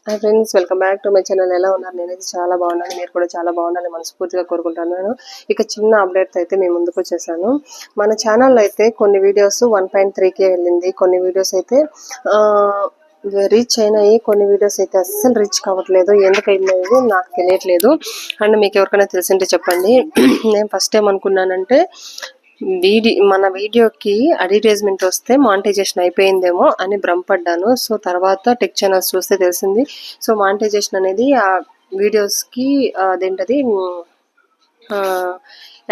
Hi friends, welcome back to my channel. ఎలా ఉన్నారు? నేనైతే చాలా బాగున్నాను. మీరు కూడా చాలా బాగుండాలని మనస్ఫూర్తిగా కోరుకుంటున్నాను. ఇక చిన్న అప్డేట్ అయితే మేము ముందుకు వచ్చేసాను. మన ఛానల్లో అయితే కొన్ని వీడియోస్ 1.3K వెళ్ళింది, కొన్ని వీడియోస్ అయితే రీచ్ అయినాయి, కొన్ని వీడియోస్ అయితే అస్సలు రీచ్ కావట్లేదు. ఎందుకైంది నాకు తెలియట్లేదు. అండ్ మీకు ఎవరికైనా తెలిసింటే చెప్పండి. నేను ఫస్ట్ టైం అనుకున్నానంటే మన వీడియోకి అడ్వర్టైజ్మెంట్ వస్తే మానిటైజేషన్ అయిపోయిందేమో అని భ్రమపడ్డాను. సో తర్వాత టెక్ ఛానల్స్ చూస్తే తెలిసింది. సో మానిటైజేషన్ అనేది ఆ వీడియోస్కి అదేంటది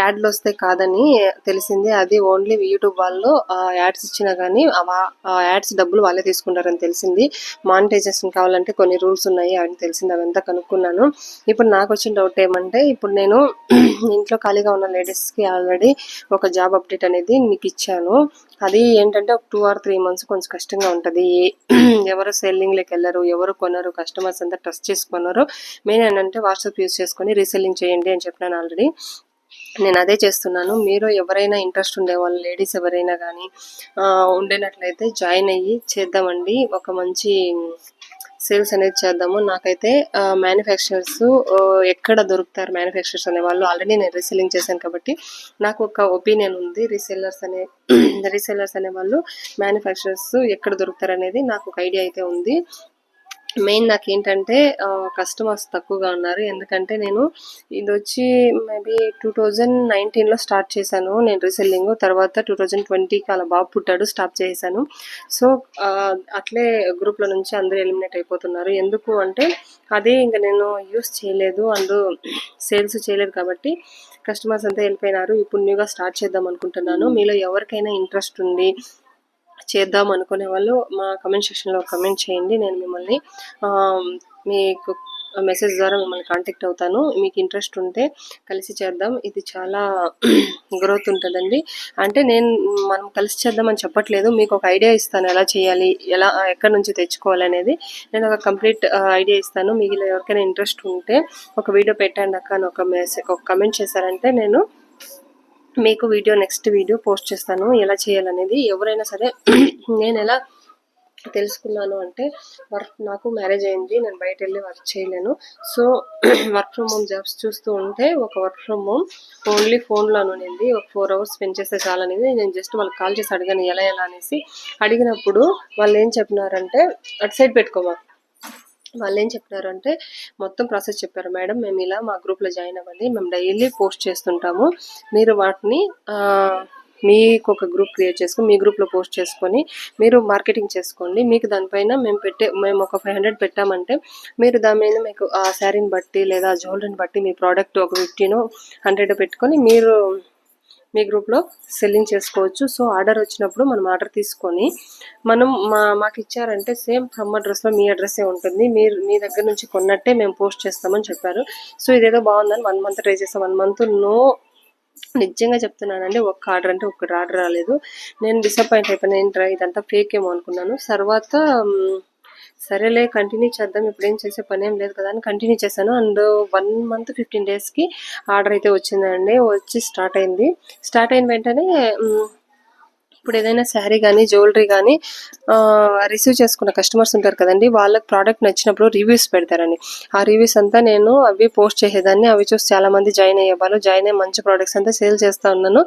యాడ్లు వస్తే కాదని తెలిసింది. అది ఓన్లీ యూట్యూబ్ వాళ్ళు యాడ్స్ ఇచ్చినా కానీ ఆ యాడ్స్ డబ్బులు వాళ్ళే తీసుకుంటారని తెలిసింది. మానిటైజేషన్ కావాలంటే కొన్ని రూల్స్ ఉన్నాయి అని తెలిసింది. అవంతా కనుక్కున్నాను. ఇప్పుడు నాకు వచ్చిన డౌట్ ఏమంటే, ఇప్పుడు నేను ఇంట్లో ఖాళీగా ఉన్న లేడీస్కి ఆల్రెడీ ఒక జాబ్ అప్డేట్ అనేది మీకు ఇచ్చాను. అది ఏంటంటే ఒక 2 or 3 months కొంచెం కష్టంగా ఉంటుంది. ఎవరు సెల్లింగ్లోకి వెళ్ళరు, ఎవరు కొనరు, కస్టమర్స్ అంతా ట్రస్ట్ చేసుకున్నారు. మెయిన్ ఏంటంటే వాట్సాప్ యూజ్ చేసుకొని రీసెల్లింగ్ చేయండి అని చెప్పినాను ఆల్రెడీ. నేను అదే చేస్తున్నాను. మీరు ఎవరైనా ఇంట్రెస్ట్ ఉండేవాళ్ళు, లేడీస్ ఎవరైనా కానీ ఉండేనట్లయితే జాయిన్ అయ్యి చేద్దామండి. ఒక మంచి సేల్స్ అనేది చేద్దాము. నాకైతే మ్యానుఫ్యాక్చరర్స్ ఎక్కడ దొరుకుతారు మ్యానుఫ్యాక్చరర్స్ అనే వాళ్ళు, ఆల్రెడీ నేను రీసెల్లింగ్ చేశాను కాబట్టి నాకు ఒక ఒపీనియన్ ఉంది. రీసెల్లర్స్ అనే వాళ్ళు మ్యానుఫ్యాక్చరర్స్ ఎక్కడ దొరుకుతారు అనేది నాకు ఒక ఐడియా అయితే ఉంది. మెయిన్ నాకేంటంటే కస్టమర్స్ తక్కువగా ఉన్నారు. ఎందుకంటే నేను ఇది వచ్చి మేబీ 2019లో స్టార్ట్ చేశాను నేను రీసెల్లింగ్. తర్వాత 2020కి అలా బాబు పుట్టాడు, స్టాప్ చేశాను. సో అట్లే గ్రూప్లో నుంచి అందరూ ఎలిమినేట్ అయిపోతున్నారు. ఎందుకు అంటే అదే ఇంకా నేను యూస్ చేయలేదు అండ్ సేల్స్ చేయలేదు కాబట్టి కస్టమర్స్ అంతా వెళ్ళిపోయినారు. ఇప్పుడు న్యూగా స్టార్ట్ చేద్దాం అనుకుంటున్నాను. మీలో ఎవరికైనా ఇంట్రెస్ట్ ఉంది, చేద్దాం అనుకునే వాళ్ళు మా కమెంట్ సెక్షన్లో కమెంట్ చేయండి. నేను మిమ్మల్ని మీకు మెసేజ్ ద్వారా మిమ్మల్ని కాంటాక్ట్ అవుతాను. మీకు ఇంట్రెస్ట్ ఉంటే కలిసి చేద్దాం. ఇది చాలా గ్రోత్ ఉంటుందండి. అంటే మనం కలిసి చేద్దామని చెప్పట్లేదు, మీకు ఒక ఐడియా ఇస్తాను ఎలా చేయాలి, ఎక్కడి నుంచి తెచ్చుకోవాలి అనేది. నేను ఒక కంప్లీట్ ఐడియా ఇస్తాను. మీకు ఎవరికైనా ఇంట్రెస్ట్ ఉంటే ఒక వీడియో పెట్టండి అక్క అని ఒక కమెంట్ చేశారంటే నేను మీకు నెక్స్ట్ వీడియో పోస్ట్ చేస్తాను ఎలా చేయాలనేది. ఎవరైనా సరే నేను ఎలా తెలుసుకున్నాను అంటే, నాకు మ్యారేజ్ అయింది, నేను బయట వెళ్ళి వర్క్ చేయలేను. So work from home jobs చూస్తూ ఉంటే ఒక వర్క్ ఫ్రమ్ హోమ్ ఓన్లీ ఫోన్లో అనేది ఒక 4 hours స్పెండ్ చేస్తే చాలనేది నేను జస్ట్ వాళ్ళకి కాల్ చేసి అడిగాను ఎలా అనేసి. అడిగినప్పుడు వాళ్ళు ఏం చెప్పినారంటే, అటు సైడ్ పెట్టుకోమా, వాళ్ళు ఏం చెప్పారంటే మొత్తం ప్రాసెస్ చెప్పారు. మేడం, మేము ఇలా మా గ్రూప్లో జాయిన్ అవ్వండి, మేము డైలీ పోస్ట్ చేస్తుంటాము, మీరు వాటిని మీకు ఒక గ్రూప్ క్రియేట్ చేసుకొని మీ గ్రూప్లో పోస్ట్ చేసుకొని మీరు మార్కెటింగ్ చేసుకోండి. మీకు దానిపైన మేము ఒక 500 పెట్టామంటే మీరు దాని మీద మీకు ఆ శారీని బట్టి లేదా జ్యువెలరీని బట్టి మీ ప్రోడక్ట్ ఒక 50-100 పెట్టుకొని మీరు మీ గ్రూప్లో సెల్లింగ్ చేసుకోవచ్చు. సో ఆర్డర్ వచ్చినప్పుడు మనం ఆర్డర్ తీసుకొని మాకు ఇచ్చారంటే సేమ్ ఫ్రమ్ అడ్రస్లో మీ అడ్రస్సే ఉంటుంది, మీ దగ్గర నుంచి కొన్నట్టే మేము పోస్ట్ చేస్తామని చెప్పారు. సో ఇదేదో బాగుందని 1 month ట్రై చేస్తాం. 1 month నిజంగా చెప్తున్నానండి, ఒక్క ఆర్డర్ అంటే ఒక్కటి ఆర్డర్ రాలేదు. నేను డిసప్పాయింట్ అయిపోయాను. ఇదంతా ఫేక్ ఏమో అనుకున్నాను. తర్వాత సరేలే కంటిన్యూ చేద్దాం, ఇప్పుడు ఏం చేసే పని ఏం లేదు కదా అని కంటిన్యూ చేశాను. అండ్ 1 month 15 daysకి ఆర్డర్ అయితే వచ్చిందండి. వచ్చి స్టార్ట్ అయిన వెంటనే ఇప్పుడు ఏదైనా శారీ కానీ జ్యువెలరీ కానీ రిసీవ్ చేసుకున్న కస్టమర్స్ ఉంటారు కదండి, వాళ్ళకి ప్రోడక్ట్ నచ్చినప్పుడు రివ్యూస్ పెడతారండి. ఆ రివ్యూస్ అంతా నేను అవి పోస్ట్ చేసేదాన్ని. అవి చూసి చాలామంది జాయిన్ అయ్యేవాళ్ళు. జాయిన్ అయ్యి మంచి ప్రోడక్ట్స్ అంతా సేల్ చేస్తూ ఉన్నాను.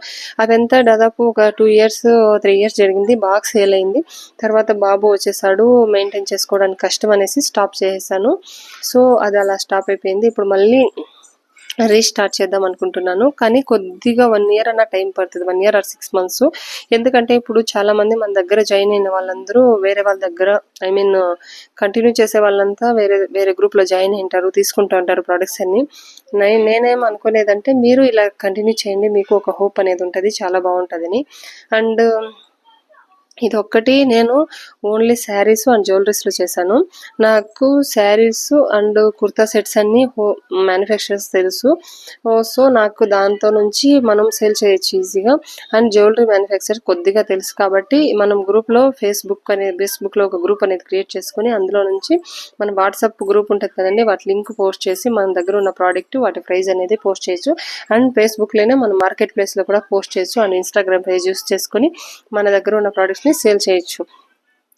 అదంతా దాదాపు ఒక 2 years 3 years జరిగింది. బాగా సేల్ అయింది. తర్వాత బాబు వచ్చేసాడు, మెయింటైన్ చేసుకోవడానికి కష్టం అనేసి స్టాప్ చేసేసాను. సో అది అలా స్టాప్ అయిపోయింది. ఇప్పుడు మళ్ళీ రీస్టార్ట్ చేద్దాం అనుకుంటున్నాను. కానీ కొద్దిగా 1 year అన్న టైం పడుతుంది, 1 year or 6 months. ఎందుకంటే ఇప్పుడు చాలామంది మన దగ్గర జాయిన్ అయిన వాళ్ళందరూ వేరే వాళ్ళ దగ్గర కంటిన్యూ చేసే వాళ్ళంతా వేరే గ్రూప్లో జాయిన్ అయింటారు, తీసుకుంటూ ఉంటారు ప్రోడక్ట్స్ అన్ని. నేనేం అనుకునేదంటే మీరు ఇలా కంటిన్యూ చేయండి, మీకు ఒక హోప్ అనేది ఉంటుంది, చాలా బాగుంటుందని. అండ్ ఇది ఒక్కటి నేను ఓన్లీ శారీస్ అండ్ జ్యువెలరీస్లో చేశాను. నాకు శారీస్ అండ్ కుర్తా సెట్స్ అన్నీ మ్యానుఫ్యాక్చరర్స్ తెలుసు. సో నాకు దాంతో నుంచి మనం సేల్ చేయొచ్చు ఈజీగా. అండ్ జ్యువెలరీ మ్యానుఫ్యాక్చర్ కొద్దిగా తెలుసు కాబట్టి మనం గ్రూప్లో ఫేస్బుక్లో ఒక గ్రూప్ అనేది క్రియేట్ చేసుకొని అందులో నుంచి మన వాట్సాప్ గ్రూప్ ఉంటుంది కదండి, వాటి లింక్ పోస్ట్ చేసి మన దగ్గర ఉన్న ప్రోడక్ట్ వాటి ప్రైస్ అనేది పోస్ట్ చేయొచ్చు. అండ్ ఫేస్బుక్లోనే మనం మార్కెట్ ప్లేస్లో కూడా పోస్ట్ చేయొచ్చు. అండ్ ఇన్స్టాగ్రామ్ పేజ్ యూస్ చేసుకొని మన దగ్గర ఉన్న ప్రోడక్ట్స్ని సేల్ చేయొచ్చు.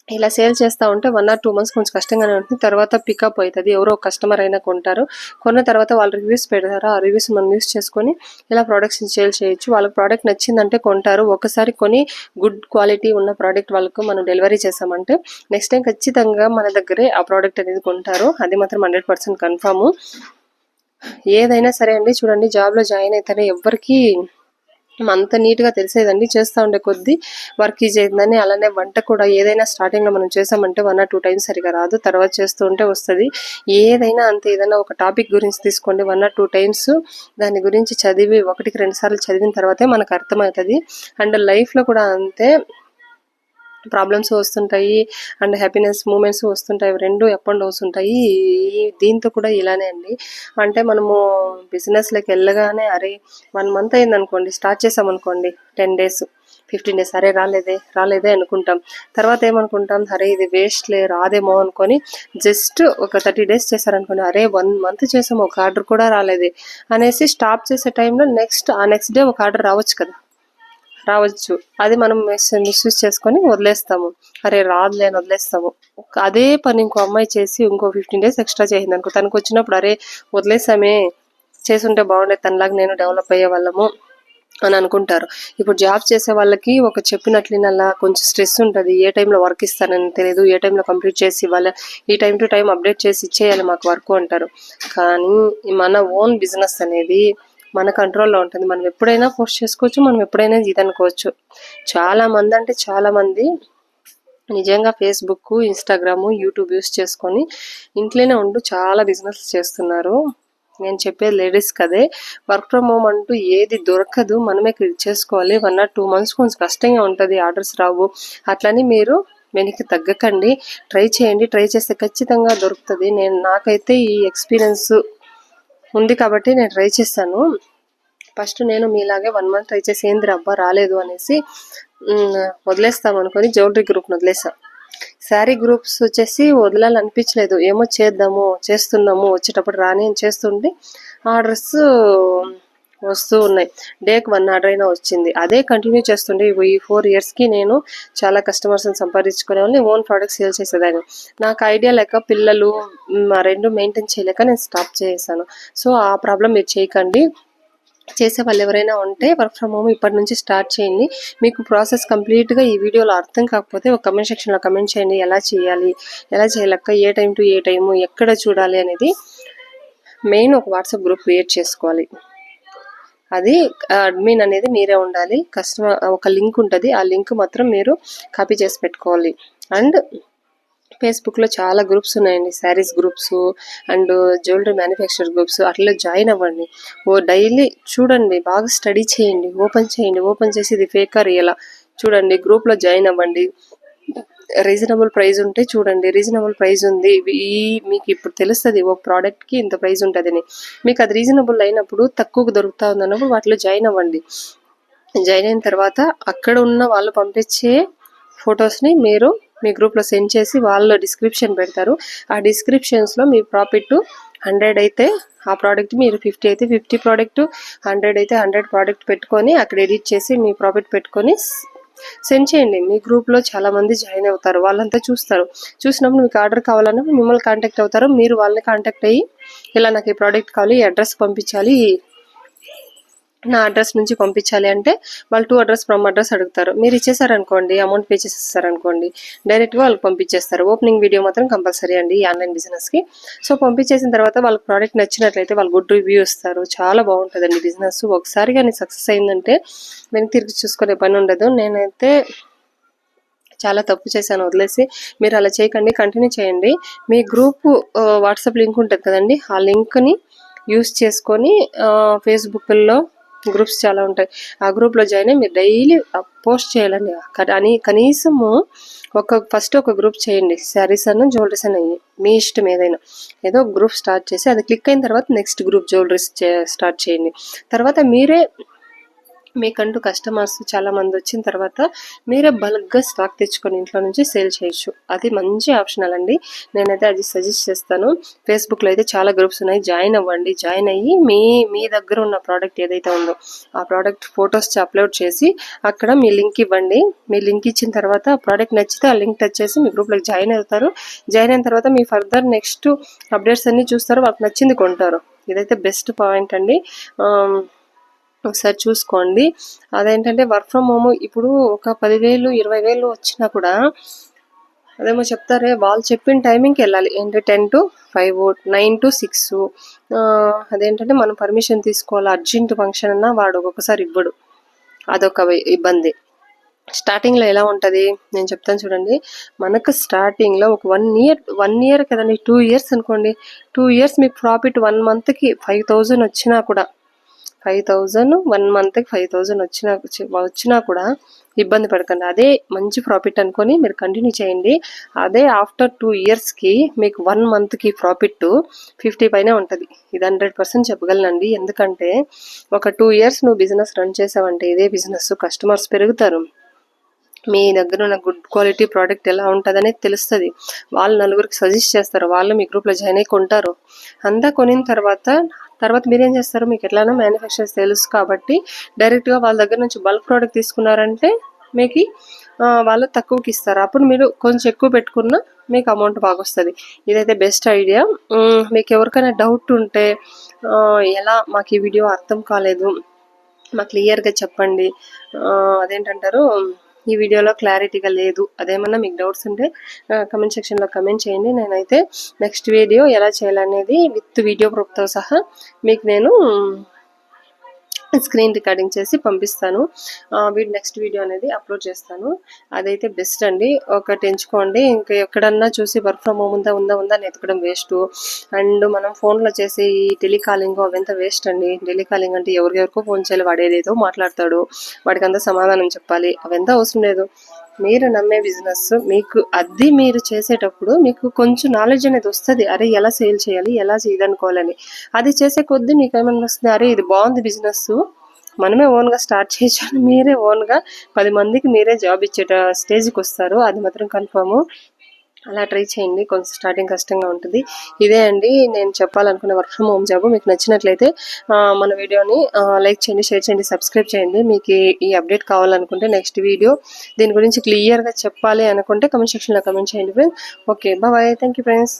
ఇలా సేల్ చేస్తూ ఉంటే 1 or 2 మంత్స్ కొంచెం కష్టంగానే ఉంటుంది. తర్వాత పికప్ అవుతుంది. ఎవరో కస్టమర్ అయినా కొంటారు. కొన్న తర్వాత వాళ్ళు రివ్యూస్ పెడతారు. ఆ రివ్యూస్ మనం యూస్ చేసుకొని ఇలా ప్రోడక్ట్స్ని సేల్ చేయొచ్చు. వాళ్ళకి ప్రోడక్ట్ నచ్చిందంటే కొంటారు. ఒకసారి కొని గుడ్ క్వాలిటీ ఉన్న ప్రోడక్ట్ వాళ్ళకు మనం డెలివరీ చేసామంటే నెక్స్ట్ టైం ఖచ్చితంగా మన దగ్గరే ఆ ప్రోడక్ట్ అనేది కొంటారు. అది మాత్రం 100% కన్ఫామ్. ఏదైనా సరే అండి, చూడండి జాబ్లో జాయిన్ అయితేనే ఎవరికి అంత నీట్గా తెలిసేదండి. చేస్తూ ఉండే కొద్దీ వర్క్ ఈజీ అయిందని. అలానే వంట కూడా ఏదైనా స్టార్టింగ్లో మనం చేసామంటే 1 or 2 టైమ్స్ సరిగా రాదు, తర్వాత చేస్తూ ఉంటే వస్తుంది. ఏదైనా అంతే, ఏదైనా ఒక టాపిక్ గురించి తీసుకోండి, 1 or 2 టైమ్స్ దాని గురించి చదివి 1కి 2 సార్లు చదివిన తర్వాతే మనకు అర్థమవుతుంది. అండ్ లైఫ్లో కూడా అంతే, ప్రాబ్లమ్స్ వస్తుంటాయి అండ్ హ్యాపీనెస్ మూమెంట్స్ వస్తుంటాయి. 2 అప్ అండ్ డౌన్స్ ఉంటాయి. దీంతో కూడా ఇలానే అండి. అంటే మనము బిజినెస్లోకి వెళ్ళగానే అరే 1 మంత్ అయింది అనుకోండి, స్టార్ట్ చేసామనుకోండి, 10 days 15 days అరే రాలేదే అనుకుంటాం. తర్వాత ఏమనుకుంటాం, అరే ఇది వేస్ట్లే రాదేమో అనుకొని జస్ట్ ఒక 30 days చేశారనుకోండి, అరే 1 month చేసాము ఒక ఆర్డర్ కూడా రాలేదే అనేసి స్టాప్ చేసే టైంలో నెక్స్ట్ డే ఒక ఆర్డర్ రావచ్చు. అది మనం మిస్యూజ్ చేసుకొని వదిలేస్తాము. అరే రాదులే అని వదిలేస్తాము. అదే పని ఇంకో అమ్మాయి చేసి ఇంకో 15 days ఎక్స్ట్రా చేసింది అనుకో, తనకు వచ్చినప్పుడు అరే వదిలేసామే, చేసుంటే బాగుండేది, తనలాగా నేను డెవలప్ అయ్యే వాళ్ళము అని అనుకుంటారు. ఇప్పుడు జాబ్ చేసే వాళ్ళకి ఒక చెప్పినట్లనల్లా కొంచెం స్ట్రెస్ ఉంటుంది. ఏ టైంలో వర్క్ ఇస్తానని తెలియదు, ఏ టైంలో కంప్లీట్ చేసి ఇవ్వాలి, ఈ టైం టు టైం అప్డేట్ చేసి ఇచ్చేయాలి మాకు వర్క్ అంటారు. కానీ మన ఓన్ బిజినెస్ అనేది మన కంట్రోల్లో ఉంటుంది. మనం ఎప్పుడైనా పోస్ట్ చేసుకోవచ్చు, మనం ఎప్పుడైనా ఇది అనుకోవచ్చు. చాలామంది నిజంగా ఫేస్బుక్, ఇన్స్టాగ్రాము, యూట్యూబ్ యూస్ చేసుకొని ఇంట్లోనే ఉంటూ చాలా బిజినెస్ చేస్తున్నారు. నేను చెప్పేది లేడీస్ కదే. వర్క్ ఫ్రమ్ హోమ్ అంటూ ఏది దొరకదు, మనమే క్రియేట్ చేసుకోవాలి. 1 or 2 months కొంచెం కష్టంగా ఉంటుంది, ఆర్డర్స్ రావు. అట్లని మీరు వెనక్కి తగ్గకండి, ట్రై చేయండి. ట్రై చేస్తే ఖచ్చితంగా దొరుకుతుంది. నాకైతే ఈ ఎక్స్పీరియన్స్ ఉంది కాబట్టి నేను ట్రై చేశాను. ఫస్ట్ నేను మీలాగే 1 month ట్రై చేసి ఏంది రబ్బా రాలేదు అనేసి వదిలేస్తాం అనుకొని జ్యువెలరీ గ్రూప్ని వదిలేసాం. శారీ గ్రూప్స్ వచ్చేసి వదలాలనిపించలేదు. ఏమో చేస్తున్నాము వచ్చేటప్పుడు రాని అని చేస్తుంటే ఆర్డర్స్ వస్తూ ఉన్నాయి. డేకి 1 ఆర్డర్ అయినా వచ్చింది. అదే కంటిన్యూ చేస్తుండే ఈ 4 yearsకి నేను చాలా కస్టమర్స్ని సంపాదించుకునే వాళ్ళని, ఓన్ ప్రోడక్ట్స్ సేల్ చేసేదాన్ని. నాకు ఐడియా లేక పిల్లలు 2 మెయింటైన్ చేయలేక నేను స్టాప్ చేశాను. సో ఆ ప్రాబ్లం మీరు చేయకండి. చేసే వాళ్ళు ఎవరైనా ఉంటే వర్క్ ఫ్రమ్ హోమ్ ఇప్పటి నుంచి స్టార్ట్ చేయండి. మీకు ప్రాసెస్ కంప్లీట్గా ఈ వీడియోలో అర్థం కాకపోతే ఒక కమెంట్ సెక్షన్లో కమెంట్ చేయండి. ఎలా చేయాలక్క, ఏ టైం టు ఏ టైము, ఎక్కడ చూడాలి అనేది. మెయిన్ ఒక వాట్సాప్ గ్రూప్ క్రియేట్ చేసుకోవాలి. అది అడ్మిన్ అనేది మీరే ఉండాలి. కస్టమర్ ఒక లింక్ ఉంటుంది, ఆ లింక్ మాత్రం మీరు కాపీ చేసి పెట్టుకోవాలి. అండ్ ఫేస్బుక్లో చాలా గ్రూప్స్ ఉన్నాయండి, saris groups and jewellery manufacture groups. అట్లా జాయిన్ అవ్వండి. డైలీ చూడండి, బాగా స్టడీ చేయండి, ఓపెన్ చేసి ఇది ఫేకా రియలా చూడండి. గ్రూప్లో జాయిన్ అవ్వండి. రీజనబుల్ ప్రైస్ ఉంటే చూడండి, రీజనబుల్ ప్రైస్ ఉంది మీకు ఇప్పుడు తెలుస్తుంది ఒక ప్రోడక్ట్కి ఇంత ప్రైస్ ఉంటుందని. మీకు అది రీజనబుల్ అయినప్పుడు, తక్కువకు దొరుకుతా ఉందన్నప్పుడు వాటిలో జాయిన్ అవ్వండి. జాయిన్ అయిన తర్వాత అక్కడ ఉన్న వాళ్ళు పంపించే ఫొటోస్ని మీరు మీ గ్రూప్లో సెండ్ చేసి వాళ్ళు డిస్క్రిప్షన్ పెడతారు. ఆ డిస్క్రిప్షన్స్లో మీ ప్రాఫిట్ 100 అయితే ఆ ప్రోడక్ట్, మీరు 50 అయితే 50 ప్రోడక్ట్, 100 అయితే 100 ప్రోడక్ట్ పెట్టుకొని అక్కడ ఎడిట్ చేసి మీ ప్రాఫిట్ పెట్టుకొని సెండ్ చేయండి. మీ గ్రూప్లో చాలామంది జాయిన్ అవుతారు, వాళ్ళంతా చూసినప్పుడు మీకు ఆర్డర్ కావాలన్నప్పుడు మిమ్మల్ని కాంటాక్ట్ అవుతారు. మీరు వాళ్ళని కాంటాక్ట్ అయ్యి ఇలా నాకు ఈ ప్రోడక్ట్ కావాలి, ఈ అడ్రస్ పంపించాలి, నా అడ్రస్ నుంచి పంపించాలి అంటే వాళ్ళు 2 అడ్రస్ ఫ్రమ్ అడ్రస్ అడుగుతారు. మీరు ఇచ్చేసారనుకోండి, అమౌంట్ పే చేసేసారనుకోండి, డైరెక్ట్గా వాళ్ళకి పంపించేస్తారు. ఓపెనింగ్ వీడియో మాత్రం కంపల్సరీ అండి ఈ ఆన్లైన్ బిజినెస్కి. సో పంపించేసిన తర్వాత వాళ్ళకి ప్రోడక్ట్ నచ్చినట్లయితే వాళ్ళు గుడ్ రివ్యూ ఇస్తారు. చాలా బాగుంటుందండి బిజినెస్. ఒకసారి కానీ సక్సెస్ అయిందంటే వెనక్కి తిరిగి చూసుకునే పని ఉండదు. నేనైతే చాలా తప్పు చేశాను వదిలేసి. మీరు అలా చేయకండి, కంటిన్యూ చేయండి. మీ గ్రూప్ వాట్సాప్ లింక్ ఉంటుంది కదండి, ఆ లింక్ని యూస్ చేసుకొని ఫేస్బుక్లో గ్రూప్స్ చాలా ఉంటాయి, ఆ గ్రూప్లో జాయిన్ అయ్యి మీరు డైలీ పోస్ట్ చేయాలండి. కనీసము ఫస్ట్ ఒక గ్రూప్ చేయండి, శారీస్ అన్న జ్యువెలరీస్ అన్న మీ ఇష్టం ఏదైనా. ఏదో గ్రూప్ స్టార్ట్ చేసి అది క్లిక్ అయిన తర్వాత నెక్స్ట్ గ్రూప్ జ్యువెలరీస్ స్టార్ట్ చేయండి. తర్వాత మీరే మీకంటూ కస్టమర్స్ చాలా మంది వచ్చిన తర్వాత మీరే బల్క్గా స్టాక్ తెచ్చుకొని ఇంట్లో నుంచి సేల్ చేయొచ్చు. అది మంచి ఆప్షనల్ అండి. నేనైతే అది సజెస్ట్ చేస్తాను. ఫేస్బుక్లో అయితే చాలా గ్రూప్స్ ఉన్నాయి, జాయిన్ అవ్వండి. జాయిన్ అయ్యి మీ దగ్గర ఉన్న ప్రోడక్ట్ ఏదైతే ఉందో ఆ ప్రోడక్ట్ ఫొటోస్ అప్లోడ్ చేసి అక్కడ మీ లింక్ ఇవ్వండి. మీ లింక్ ఇచ్చిన తర్వాత ఆ ప్రోడక్ట్ నచ్చితే ఆ లింక్ టచ్ చేసి మీ గ్రూప్లోకి జాయిన్ అవుతారు. జాయిన్ అయిన తర్వాత మీ ఫర్దర్ నెక్స్ట్ అప్డేట్స్ అన్నీ చూస్తారు, వాళ్ళకి నచ్చింది కొంటారు. ఇదైతే బెస్ట్ పాయింట్ అండి. ఒకసారి చూసుకోండి. అదేంటంటే వర్క్ ఫ్రమ్ హోమ్ ఇప్పుడు ఒక 10,000 20,000 వచ్చినా కూడా అదేమో చెప్తారే, వాళ్ళు చెప్పిన టైమింగ్కి వెళ్ళాలి. ఏంటి 10 to 5, 9 to 6. అదేంటంటే మనం పర్మిషన్ తీసుకోవాలి. అర్జెంట్ ఫంక్షన్ అన్నా వాడు ఒక్కొక్కసారి ఇవ్వడు, అదొక ఇబ్బంది. స్టార్టింగ్లో ఎలా ఉంటుంది నేను చెప్తాను చూడండి. మనకు స్టార్టింగ్లో ఒక 1 year కదండి, 2 years అనుకోండి. 2 years మీకు ప్రాఫిట్ 1 monthకి 5,000 వచ్చినా కూడా 5,000 1 monthకి 5,000 వచ్చినా కూడా ఇబ్బంది పడకండి. అదే మంచి ప్రాఫిట్ అనుకొని మీరు కంటిన్యూ చేయండి. అదే ఆఫ్టర్ 2 yearsకి మీకు 1 monthకి ప్రాఫిట్ 50 పైనే ఉంటుంది. ఇది 100% చెప్పగలనండి. ఎందుకంటే ఒక 2 years నువ్వు బిజినెస్ రన్ చేసావంటే ఇదే బిజినెస్ కస్టమర్స్ పెరుగుతారు. మీ దగ్గర ఉన్న గుడ్ క్వాలిటీ ప్రోడక్ట్ ఎలా ఉంటుందనే తెలుస్తుంది. వాళ్ళు నలుగురికి సజెస్ట్ చేస్తారు, వాళ్ళు మీ గ్రూప్లో జాయిన్ అయ్యి కొంటారు. అంతా కొనిన తర్వాత మీరేం చేస్తారు, మీకు ఎట్లానో మ్యానుఫ్యాక్చర్స్ తెలుసు కాబట్టి డైరెక్ట్గా వాళ్ళ దగ్గర నుంచి బల్క్ ప్రోడక్ట్ తీసుకున్నారంటే మీకు వాళ్ళు తక్కువకి ఇస్తారు. అప్పుడు మీరు కొంచెం ఎక్కువ పెట్టుకున్నా మీకు అమౌంట్ బాగా వస్తుంది. ఇదైతే బెస్ట్ ఐడియా. మీకు ఎవరికైనా డౌట్ ఉంటే ఎలా మాకు ఈ వీడియో అర్థం కాలేదు మాకు క్లియర్గా చెప్పండి, అదేంటంటారు ఈ వీడియోలో క్లారిటీగా లేదు, అదేమన్నా మీకు డౌట్స్ ఉంటే కమెంట్ సెక్షన్లో కమెంట్ చేయండి. నేనైతే నెక్స్ట్ వీడియో ఎలా చేయాలనేది విత్ వీడియో ప్రూఫ్తో సహా మీకు నేను స్క్రీన్ రికార్డింగ్ చేసి పంపిస్తాను. నెక్స్ట్ వీడియో అనేది అప్లోడ్ చేస్తాను. అదైతే బెస్ట్ అండి. ఒకటి ఎంచుకోండి. ఇంకా ఎక్కడన్నా చూసి వర్క్ ఫ్రమ్ హోమ్ ఉందా అని ఎతకడం వేస్ట్. అండ్ మనం ఫోన్లో చేసే ఈ టెలికాలింగ్ అవంతా వేస్ట్ అండి. టెలికాలింగ్ అంటే ఎవరికెవరికో ఫోన్ చేయాలి, వాడేదేదో మాట్లాడతాడు, వాడికి అంతా సమాధానం చెప్పాలి, అవంతా అవసరం లేదు. మీరు నమ్మే బిజినెస్ మీరు చేసేటప్పుడు మీకు కొంచెం నాలెడ్జ్ అనేది వస్తుంది. అరే ఎలా సేల్ చేయాలి, ఎలా చేయదనుకోవాలని. అది చేసే కొద్దీ మీకు ఏమన్నా వస్తుంది, అరే ఇది బాగుంది బిజినెస్, మనమే ఓన్గా స్టార్ట్ చేయొచ్చు. మీరే ఓన్గా 10 మందికి మీరే జాబ్ ఇచ్చే స్టేజ్కి వస్తారు. అది మాత్రం కన్ఫర్మ్. అలా ట్రై చేయండి. కొంచెం స్టార్టింగ్ కష్టంగా ఉంటుంది. ఇదే అండి నేను చెప్పాలనుకునే వర్క్ ఫ్రమ్ హోమ్ జాబ్. మీకు నచ్చినట్లయితే మన వీడియోని లైక్ చేయండి, షేర్ చేయండి, సబ్స్క్రైబ్ చేయండి. మీకు ఈ అప్డేట్ కావాలనుకుంటే నెక్స్ట్ వీడియో దీని గురించి క్లియర్గా చెప్పాలి అనుకుంటే కమెంట్ సెక్షన్లో కమెంట్ చేయండి friends. Okay, bye. Thank you friends.